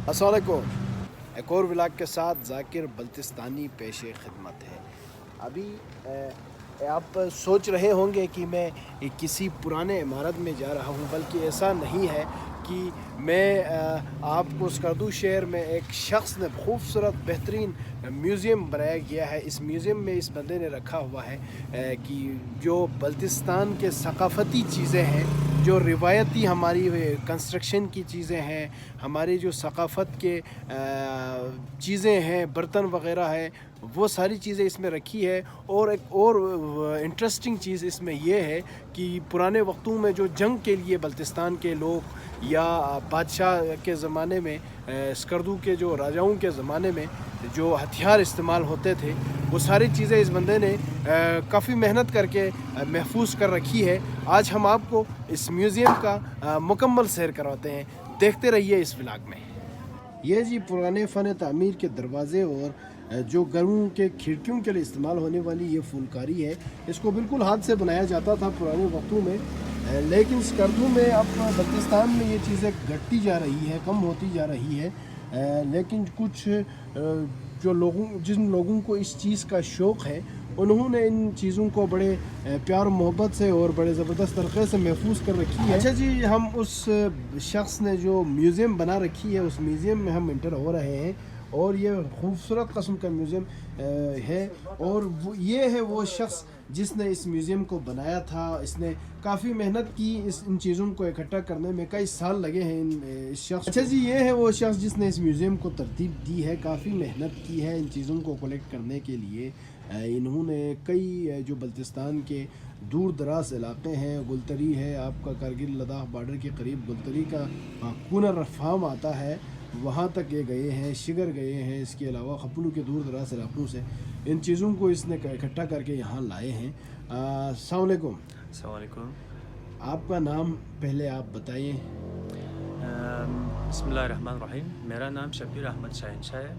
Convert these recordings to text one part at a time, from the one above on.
السلام علیکم۔ ایک اور ولاگ کے ساتھ ذاکر بلتستانی پیش خدمت ہے۔ ابھی آپ سوچ رہے ہوں گے کہ میں کسی پرانے عمارت میں جا رہا ہوں، بلکہ ایسا نہیں ہے کہ میں آپ کو اسکردو شہر میں ایک شخص نے خوبصورت بہترین میوزیم بنایا گیا ہے۔ اس میوزیم میں اس بندے نے رکھا ہوا ہے کہ جو بلتستان کے ثقافتی چیزیں ہیں، جو روایتی ہماری کنسٹرکشن کی چیزیں ہیں، ہماری جو ثقافت کے چیزیں ہیں، برتن وغیرہ ہے، وہ ساری چیزیں اس میں رکھی ہے۔ اور ایک اور انٹرسٹنگ چیز اس میں یہ ہے کہ پرانے وقتوں میں جو جنگ کے لیے بلتستان کے لوگ یا بادشاہ کے زمانے میں، اسکردو کے جو راجاؤں کے زمانے میں جو ہتھیار استعمال ہوتے تھے، وہ ساری چیزیں اس بندے نے کافی محنت کر کے محفوظ کر رکھی ہے۔ آج ہم آپ کو اس میوزیم کا مکمل سیر کرواتے ہیں، دیکھتے رہیے اس ولاگ میں۔ یہ جی پرانے فن تعمیر کے دروازے اور جو گھروں کے کھڑکیوں کے لیے استعمال ہونے والی یہ پھولکاری ہے، اس کو بالکل ہاتھ سے بنایا جاتا تھا پرانے وقتوں میں، لیکن اسکردو میں اب بلتستان میں یہ چیزیں گھٹتی جا رہی ہے، کم ہوتی جا رہی ہے۔ لیکن کچھ جن لوگوں کو اس چیز کا شوق ہے، انہوں نے ان چیزوں کو بڑے پیار محبت سے اور بڑے زبردست طریقے سے محفوظ کر رکھی ہے۔ اچھا جی، ہم اس شخص نے جو میوزیم بنا رکھی ہے، اس میوزیم میں ہم انٹر ہو رہے ہیں، اور یہ خوبصورت قسم کا میوزیم ہے، اور یہ ہے وہ شخص جس نے اس میوزیم کو بنایا تھا۔ اس نے کافی محنت کی ان چیزوں کو اکٹھا کرنے میں، کئی سال لگے ہیں اس شخص۔ اچھا جی، یہ ہے وہ شخص جس نے اس میوزیم کو ترتیب دی ہے، کافی محنت کی ہے ان چیزوں کو کلیکٹ کرنے کے لیے۔ انہوں نے کئی جو بلتستان کے دور دراز علاقے ہیں، گلتری ہے آپ کا، کرگل لداخ بارڈر کے قریب گلتری کا کنر رفام آتا ہے، وہاں تک یہ گئے ہیں، شگر گئے ہیں۔ اس کے علاوہ خپلو کے دور دراز علاقوں سے ان چیزوں کو اس نے اکٹھا کر کے یہاں لائے ہیں۔ السلام علیکم۔ السلام علیکم۔ آپ کا نام پہلے آپ بتائیے۔ بسم اللہ الرحمن الرحیم۔ میرا نام شبیر احمد شہنشاہ ہے۔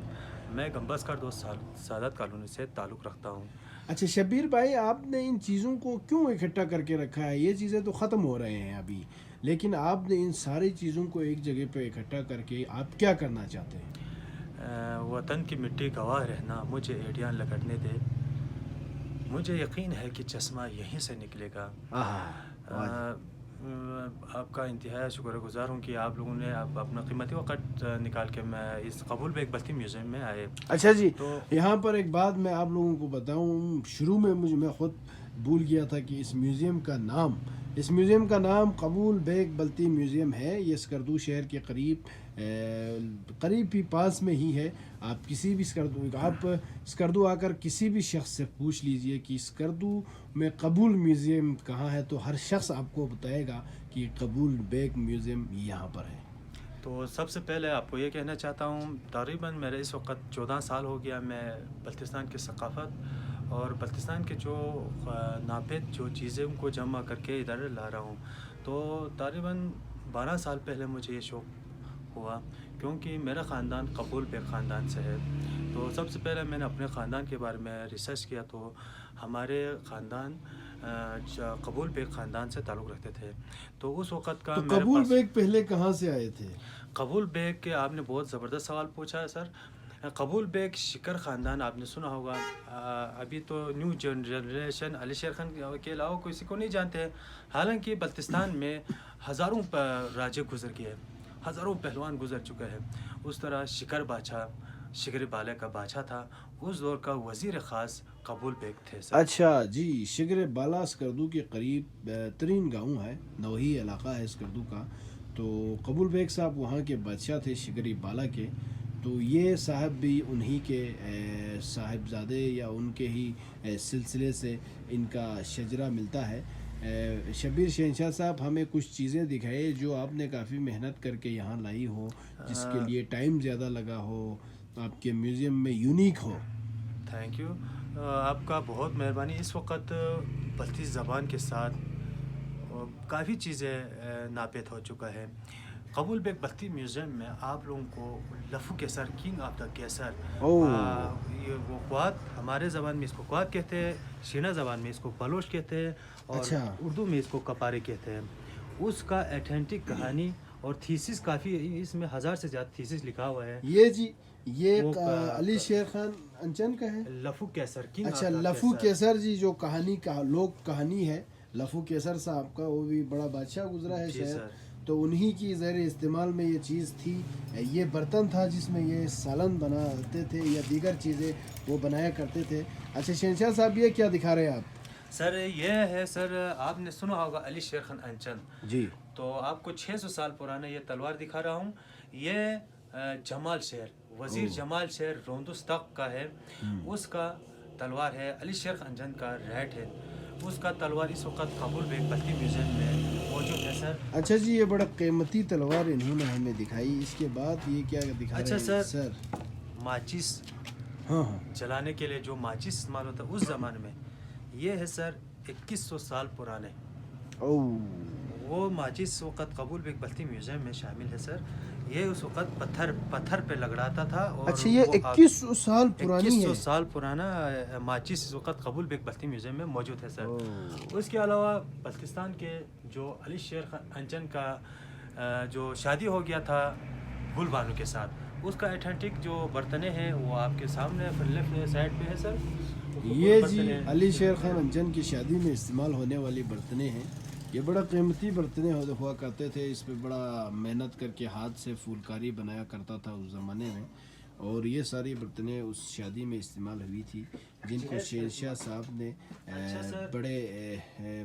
میں گمبز کا دوست سعادت کالونی سے تعلق رکھتا ہوں۔ اچھا شبیر بھائی، آپ نے ان چیزوں کو کیوں اکٹھا کر کے رکھا ہے؟ یہ چیزیں تو ختم ہو رہے ہیں ابھی، لیکن آپ نے ان ساری چیزوں کو ایک جگہ پہ اکٹھا کر کے آپ کیا کرنا چاہتے ہیں؟ وطن کی مٹی گواہ رہنا، مجھے ایڈیان لگٹنے دے، مجھے یقین ہے کہ چشمہ یہیں سے نکلے گا۔ آپ کا انتہائی شکر گزار ہوں کہ آپ لوگوں نے اپنا قیمتی وقت نکال کے میں اس قبول بیگ بلتی میوزیم میں آئے۔ اچھا جی، تو یہاں پر ایک بات میں آپ لوگوں کو بتاؤں، شروع میں میں خود بھول گیا تھا کہ اس میوزیم کا نام قبول بیگ بلتی میوزیم ہے۔ یہ اسکردو شہر کے قریب ہی پاس میں ہی ہے۔ آپ کسی بھی اسکردو آ کر کسی بھی شخص سے پوچھ لیجئے کہ اسکردو میں قبول میوزیم کہاں ہے، تو ہر شخص آپ کو بتائے گا کہ قبول بیگ میوزیم یہاں پر ہے۔ تو سب سے پہلے آپ کو یہ کہنا چاہتا ہوں، تقریباً میرے اس وقت 14 سال ہو گیا میں بلتستان کی ثقافت اور بلتستان کے جو ناپید جو چیزیں کو جمع کر کے ادھر لا رہا ہوں۔ تو تقریباً 12 سال پہلے مجھے یہ شوق ہوا، کیونکہ میرا خاندان قبول بیگ خاندان سے ہے۔ تو سب سے پہلے میں نے اپنے خاندان کے بارے میں ریسرچ کیا، تو ہمارے خاندان قبول بیگ خاندان سے تعلق رکھتے تھے۔ تو اس وقت کا میرے قبول پاس بیگ پہلے کہاں سے آئے تھے؟ قبول بیگ کے آپ نے بہت زبردست سوال پوچھا ہے سر۔ قبول بیگ شکر خاندان آپ نے سنا ہوگا، ابھی تو نیو جنریشن علی شیر خان کے علاوہ کسی کو نہیں جانتے ہیں، حالانکہ بلتستان میں ہزاروں راجے گزر گئے، ہزاروں پہلوان گزر چکے ہیں۔ اس طرح شکر بادشاہ، شکر بالے کا بادشاہ تھا، اس دور کا وزیر خاص قبول بیگ تھے سر۔ اچھا جی، شگر بالا اسکردو کے قریب ترین گاؤں ہے، نوہی علاقہ ہے اسکردو کا۔ تو قبول بیگ صاحب وہاں کے بادشاہ تھے شگری بالا کے۔ تو یہ صاحب بھی انہی کے صاحبزادے یا ان کے ہی سلسلے سے ان کا شجرہ ملتا ہے۔ شبیر شہنشاہ صاحب، ہمیں کچھ چیزیں دکھائے جو آپ نے کافی محنت کر کے یہاں لائی ہو، جس کے لیے ٹائم زیادہ لگا ہو، آپ کے میوزیم میں یونیک ہو۔ تھینک یو، آپ کا بہت مہربانی۔ اس وقت بلتی زبان کے ساتھ کافی چیزیں ناپید ہو چکا ہے۔ قبول بیگ بلتی میوزیم میں آپ لوگوں کو لفو کیسر، کنگ آف دا کیسر، یہ وہ کوات، ہمارے زبان میں اس کو کوات کہتے ہیں، شینا زبان میں اس کو بلوچ کہتے ہیں، اور اردو میں اس کو کپارے کہتے ہیں۔ اس کا ایتھینٹک کہانی اور تھیسس کافی، اس میں 1000 سے زیادہ تھیسس لکھا ہوا ہے. یہ جی یہ وہ علی شیر خان انچن کا ہے. لفو کیسر کنگ اچھا آف دا لفو کیسر جی، جو کہانی کا لوک کہانی ہے لفو کیسر صاحب کا، وہ بھی بڑا بادشاہ گزرا ہے جی شاید، سر. تو انہی کی زیر استعمال میں یہ چیز تھی. یہ برتن تھا جس میں یہ سالن بناتے تھے یا دیگر چیزیں وہ بنایا کرتے تھے. اچھا شہنشاہ صاحب یہ کیا دکھا رہے ہیں آپ؟ سر یہ ہے سر، آپ نے سنا ہوگا علی شیر خان انچن. جی تو آپ کو 600 سال پرانا یہ تلوار دکھا رہا ہوں. یہ جمال شیر، وزیر جمال شیر روندستق کا ہے. اس کا تلوار ہے. علی شیر خان انچن کا ریٹ ہے. اس کا تلوار اس وقت کابل بیگ بلتی میوزیم میں موجود ہے سر. اچھا جی یہ بڑا قیمتی تلوار انہوں نے ہمیں دکھائی. اس کے بعد یہ کیا دکھا رہے ہیں؟ اچھا سر ماچس ہاں ہاں جلانے کے لیے جو ماچس استعمال ہوتا ہے اس زمانے میں، یہ ہے سر 2100 سال پرانے. وہ ماچس وقت قبول بیگ بلتی میوزیم میں شامل ہے سر. یہ اس وقت پتھر پہ لگڑاتا تھا. اور اچھا یہ 2100 سال پرانی ہے. 2100 سال پرانا ماچس اس وقت قبول بیگ بلتی میوزیم میں موجود ہے سر. اس کے علاوہ بلتستان کے جو علی شیر خان انچن کا جو شادی ہو گیا تھا گل بانو کے ساتھ، اس کا ایتھینٹک جو برتنیں ہیں وہ آپ کے سامنے لیفٹ سائڈ پہ ہے سر. یہ جی علی شیر خان انجن کی شادی میں استعمال ہونے والی برتنیں ہیں. یہ بڑا قیمتی برتنیں ہوا کرتے تھے. اس پہ بڑا محنت کر کے ہاتھ سے پھولکاری بنایا کرتا تھا اس زمانے میں. اور یہ ساری برتنیں اس شادی میں استعمال ہوئی تھی، جن کو شہنشاہ صاحب نے بڑے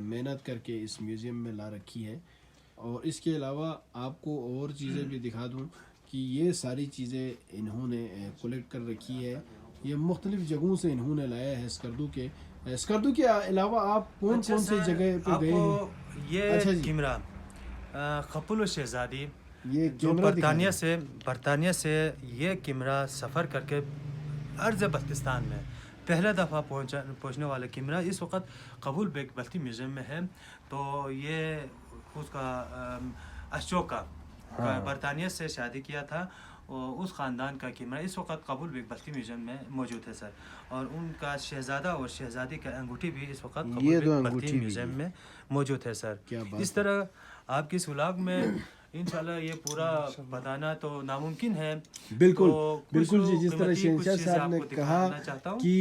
محنت کر کے اس میوزیم میں لا رکھی ہے. اور اس کے علاوہ آپ کو اور چیزیں بھی دکھا دوں کہ یہ ساری چیزیں انہوں نے کلیکٹ کر رکھی ہے. یہ مختلف جگہوں سے انہوں نے لایا ہے. اسکردو کے علاوہ آپ کون کون سی جگہ پہ گئے ہیں؟ یہ کیمرہ خپل و شہزادی یہ جو برطانیہ سے یہ کیمرہ سفر کر کے عرض بلتستان میں پہلا دفعہ پہنچنے والا کیمرہ اس وقت قبول بیگ بلتی میوزیم میں ہے. تو یہ اس کا اشوکا برطانیہ سے شادی کیا تھا، اس خاندان کا کیمرہ اس وقت قبول بیگ بلتی میوزیم میں موجود ہے سر. اور ان کا شہزادہ اور شہزادی کا انگوٹھی بھی اس وقت قبول بیگ بلتی میوزیم میں موجود ہے سر. اس طرح آپ کی اس ولاگ میں انشاءاللہ یہ پورا بتانا تو ناممکن ہے. بالکل بالکل جی، جس طرح شہنشاہ صاحب نے کہا کہ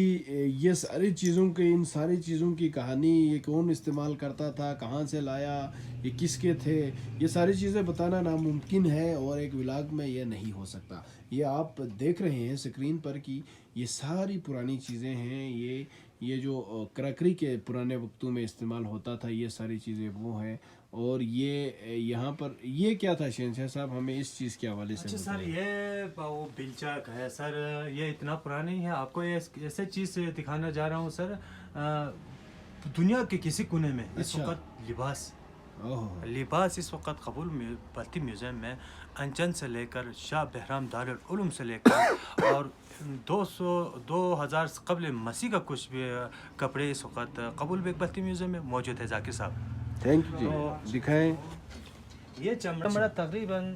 یہ ساری چیزوں کی ان ساری چیزوں کی کہانی، یہ کون استعمال کرتا تھا، کہاں سے لایا، یہ کس کے تھے، یہ ساری چیزیں بتانا ناممکن ہے اور ایک ولاگ میں یہ نہیں ہو سکتا. یہ آپ دیکھ رہے ہیں سکرین پر کہ یہ ساری پرانی چیزیں ہیں. یہ جو کراکری کے پرانے وقتوں میں استعمال ہوتا تھا، یہ ساری چیزیں وہ ہیں. اور یہ یہاں پر یہ کیا تھا شہنشاہ صاحب، ہمیں اس چیز کے حوالے سے اچھا سر، یہ وہ بلچک ہے سر. یہ اتنا پرانی ہے. آپ کو ایسے چیز دکھانا جا رہا ہوں سر. دنیا کے کسی کونے میں اس وقت لباس اس وقت قبول بلتی میوزیم میں انچن سے لے کر شاہ بہرام دارالعلوم سے لے کر اور 2000 قبل مسیح کا کچھ بھی کپڑے اس وقت قبول بیگ بلتی میوزیم میں موجود ہے. ذاکر صاحب تھینک یو جی، دکھائیں. یہ چمڑا تقریباً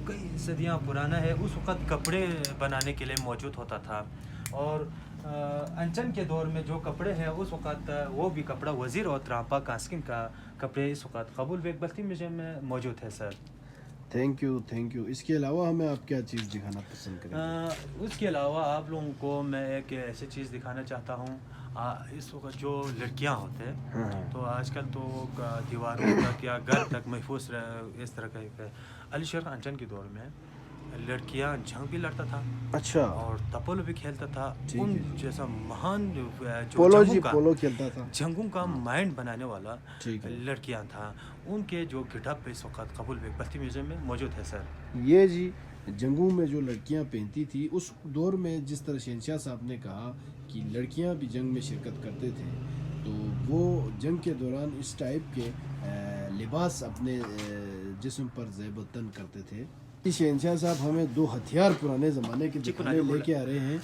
کئی صدیاں پرانا ہے. اس وقت کپڑے بنانے کے لیے موجود ہوتا تھا. اور انچن کے دور میں جو کپڑے ہیں اس وقت وہ بھی کپڑا وزیر اور تراپا کاسکن کا کپڑے اس وقت قبول بیگ بلتی میوزیم میں موجود ہے سر. Thank you. اس کے علاوہ ہمیں آپ کیا چیز دکھانا پسند کریں گے؟ اس کے علاوہ آپ لوگوں کو میں ایک ایسی چیز دکھانا چاہتا ہوں. اس وقت جو لڑکیاں ہوتے ہیں تو آج کل تو دیواروں تک یا گھر تک محفوظ اس طرح کا. علی شیر خان انچن کے دور میں لڑکیاں جنگ بھی لڑتا تھا. اچھا. اور تپولو بھی کھیلتا تھا. ان جیسا مہان پولو کھیلتا تھا. جنگوں کا مائنڈ بنانے والا لڑکیاں تھا. ان کے جو گٹ اپ اس وقت قبول بیگ بلتی میوزیم میں موجود ہے سر. یہ جی جنگوں میں جو لڑکیاں پہنتی تھی اس دور میں، جس طرح شہنشاہ صاحب نے کہا کہ لڑکیاں بھی جنگ میں شرکت کرتے تھے، تو وہ جنگ کے دوران اس ٹائپ کے لباس اپنے جسم پر زیب التن کرتے تھے. شہنشاہ صاحب ہمیں 2 ہتھیار پرانے زمانے کے دکھانے لے کے آ رہے ہیں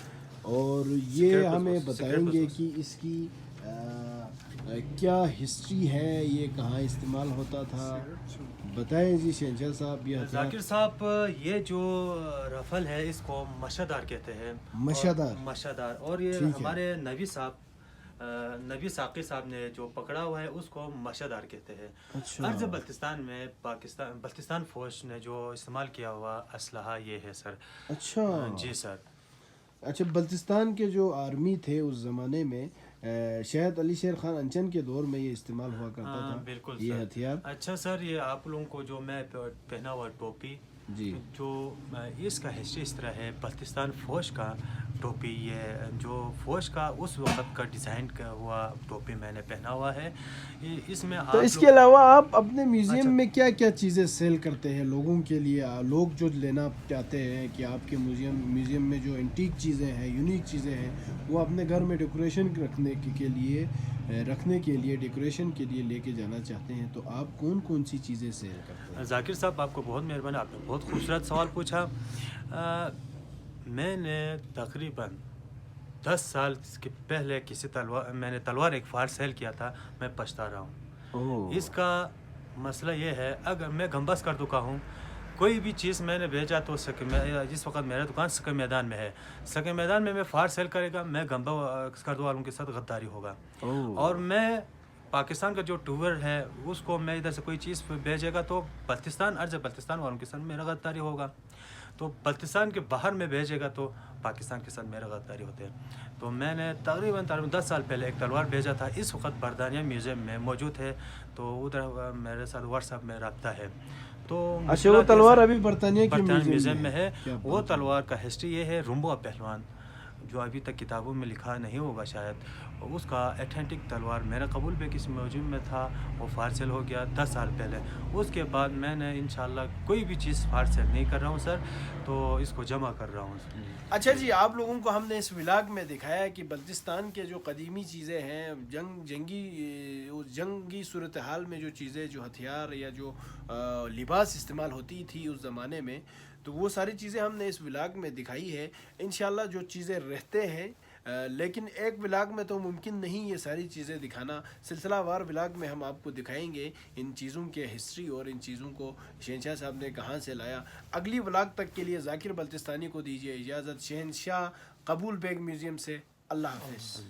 اور یہ ہمیں بتائیں گے کہ اس کی کیا ہسٹری ہے، یہ کہاں استعمال ہوتا تھا. بتائیں جی شہنشاہ صاحب. یہ ذاکر صاحب، یہ جو رفل ہے اس کو مشادار کہتے ہیں. مشادار. اور یہ ہمارے نبی صاحب نبی ساقی صاحب نے جو پکڑا ہوا ہے اس کو مشہدار کہتے ہیں. اچھا عرض بلتستان میں بلتستان فوج نے جو استعمال کیا ہوا اسلحہ یہ ہے سر. اچھا جی سر. اچھا بلتستان کے جو آرمی تھے اس زمانے میں شاید علی شیر خان انچن کے دور میں یہ استعمال ہوا کرتا تھا بالکل یہ سر. ہتھیار. اچھا سر یہ آپ لوگوں کو جو میں پہنا ہوا ٹوپی جی جو اس کا ہسٹری اس طرح ہے. بلتستان فوج کا ٹوپی یہ جو فوج کا اس وقت کا ڈیزائن کا ہوا ٹوپی میں نے پہنا ہوا ہے. اس میں تو آپ اس کے علاوہ آپ اپنے میوزیم میں کیا کیا چیزیں سیل کرتے ہیں لوگوں کے لیے؟ لوگ جو لینا چاہتے ہیں کہ آپ کے میوزیم میں جو انٹیک چیزیں ہیں یونیک چیزیں ہیں وہ اپنے گھر میں ڈیکوریشن رکھنے کے لیے ڈیکوریشن کے لیے لے کے جانا چاہتے ہیں تو آپ کون کون سی چیزیں سیل کرتے ہیں؟ ذاکر صاحب آپ کو بہت مہربانی. آپ نے بہت خوبصورت سوال پوچھا. میں نے تقریباً 10 سال کے پہلے میں نے تلوار ایک فار سیل کیا تھا. میں پچھتا رہا ہوں. اس کا مسئلہ یہ ہے اگر میں گھمبس کر چکا ہوں کوئی بھی چیز میں نے بھیجا تو جس وقت میرا دکان سکے میدان میں ہے سکے میدان میں فار سیل کرے گا میں گھمبا کردو والوں کے ساتھ غداری ہوگا. اور میں پاکستان کا جو ٹور ہے اس کو میں ادھر سے کوئی چیز بھیجے گا تو بلتستان والوں کے ساتھ میرا غداری ہوگا. تو بلتستان کے باہر میں بھیجے گا تو پاکستان کے ساتھ میرا غداری ہوتے ہیں. تو میں نے تقریباً 10 سال پہلے ایک تلوار بھیجا تھا. اس وقت برطانیہ میوزیم میں موجود ہے تو ادھر میرے ساتھ واٹس ایپ میں رابطہ ہے. تو اچھا وہ تلوار ابھی برطانیہ کے میوزیم میں ہے. وہ تلوار کا ہسٹری یہ ہے رمبو پہلوان جو ابھی تک کتابوں میں لکھا نہیں ہوگا شاید اس کا ایتھینٹک تلوار میرا قبول بھی کسی میوزیم میں تھا. وہ فارسل ہو گیا 10 سال پہلے. اس کے بعد میں نے انشاءاللہ کوئی بھی چیز فارسل نہیں کر رہا ہوں سر تو اس کو جمع کر رہا ہوں. اچھا جی آپ لوگوں کو ہم نے اس ولاگ میں دکھایا کہ بلتستان کے جو قدیمی چیزیں ہیں جنگی صورتحال میں جو چیزیں جو ہتھیار یا جو لباس استعمال ہوتی تھی اس زمانے میں تو وہ ساری چیزیں ہم نے اس ولاگ میں دکھائی ہے. انشاءاللہ جو چیزیں رہتے ہیں لیکن ایک ولاگ میں تو ممکن نہیں یہ ساری چیزیں دکھانا. سلسلہ وار ولاگ میں ہم آپ کو دکھائیں گے ان چیزوں کے ہسٹری اور ان چیزوں کو شہنشاہ صاحب نے کہاں سے لایا. اگلی ولاگ تک کے لیے ذاکر بلتستانی کو دیجیے اجازت. شہنشاہ قبول بیگ میوزیم سے اللہ حافظ.